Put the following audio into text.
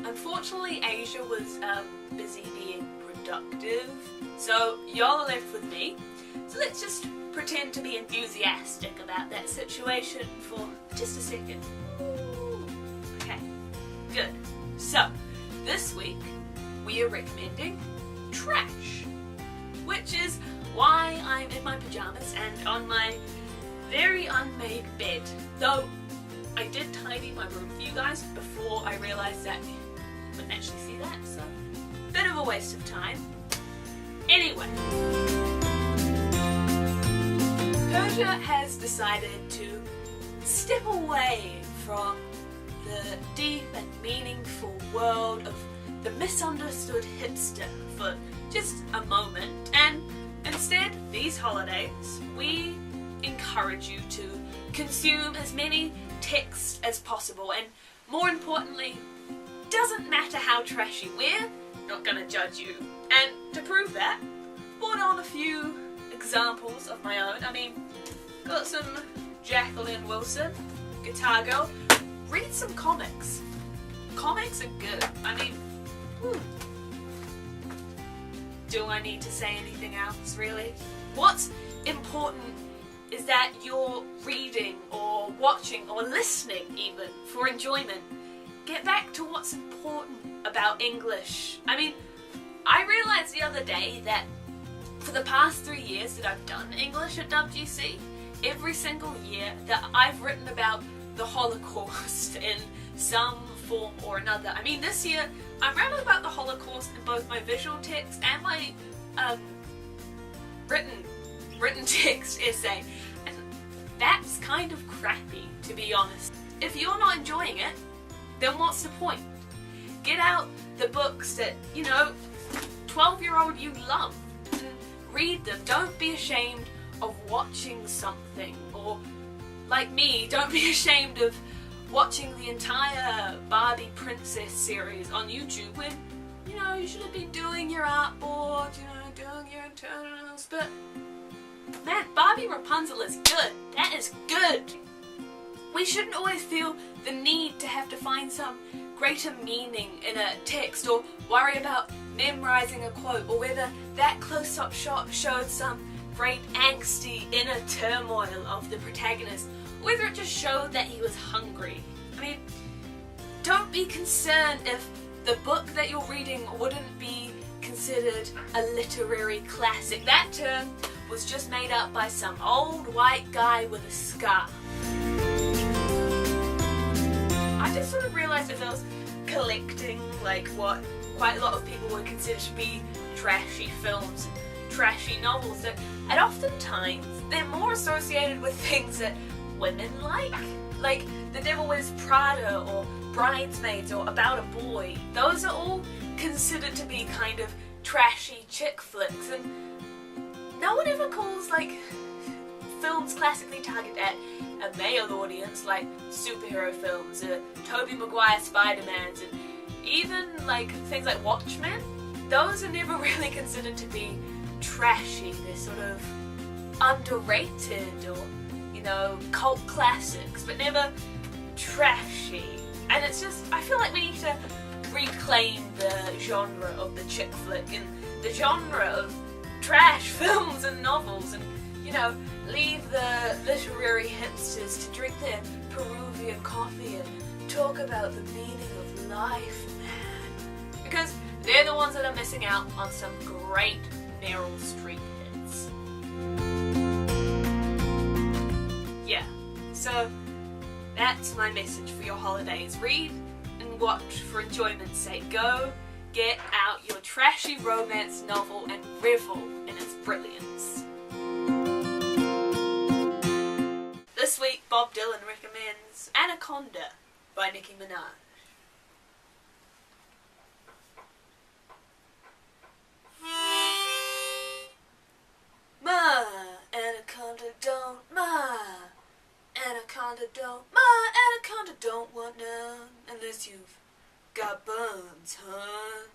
Unfortunately, Asia was busy being productive, so y'all are left with me. So let's just pretend to be enthusiastic about that situation for just a second. Ooh. Okay, good. So, this week we are recommending Trash, which is why I'm in my pyjamas and on my very unmade bed. Though I did tidy my room for you guys before I realised that you wouldn't actually see that, so bit of a waste of time. Anyway, Persia has decided to step away from the deep and meaningful world of the misunderstood hipster for just a moment, and instead, these holidays, we encourage you to consume as many texts as possible, and more importantly, doesn't matter how trashy, we're not gonna judge you. And to prove that, brought on a few examples of my own. I mean, got some Jacqueline Wilson, Guitar Girl. Read some comics. Comics are good. I mean, do I need to say anything else, really? What's important is that you're reading or watching or listening even for enjoyment. Get back to what's important about English. I mean, I realised the other day that for the past 3 years that I've done English at WGC, every single year that I've written about the Holocaust in some form or another. I mean, this year I'm writing about the Holocaust in both my visual text and my written text essay, and that's kind of crappy, to be honest. If you're not enjoying it, then what's the point? Get out the books that, 12-year-old you love and read them. Don't be ashamed of watching something, or like me, don't be ashamed of watching the entire Barbie Princess series on YouTube when, you should have been doing your artboard, doing your internals, but man, Barbie Rapunzel is good. That is good. We shouldn't always feel the need to have to find some greater meaning in a text, or worry about memorizing a quote, or whether that close-up shot showed some great angsty inner turmoil of the protagonist, or whether it just showed that he was hungry. I mean, don't be concerned if the book that you're reading wouldn't be considered a literary classic. That term was just made up by some old white guy with a scar. I just sort of realised as I was collecting what quite a lot of people would consider to be trashy films and trashy novels, that and oftentimes they're more associated with things that women like The Devil Wears Prada or Bridesmaids or About a Boy. Those are all considered to be kind of trashy chick flicks, and no one ever calls films classically targeted at a male audience like superhero films, Tobey Maguire Spider-Mans, and even things like Watchmen. Those are never really considered to be trashy. They're sort of underrated or, cult classics, but never trashy. And it's just, I feel like we need to reclaim the genre of the chick flick and the genre of trash films and novels, and leave the literary hipsters to drink their Peruvian coffee and talk about the meaning of life, man. Because they're the ones that are missing out on some great Meryl Streep hits. Yeah, so that's my message for your holidays. Read and watch for enjoyment's sake. Go get out your trashy romance novel and revel in its brilliance. This week, Bob Dylan recommends Anaconda by Nicki Minaj. Ma, anaconda don't, ma, anaconda don't, ma, anaconda don't want none, unless you've got buns, hun.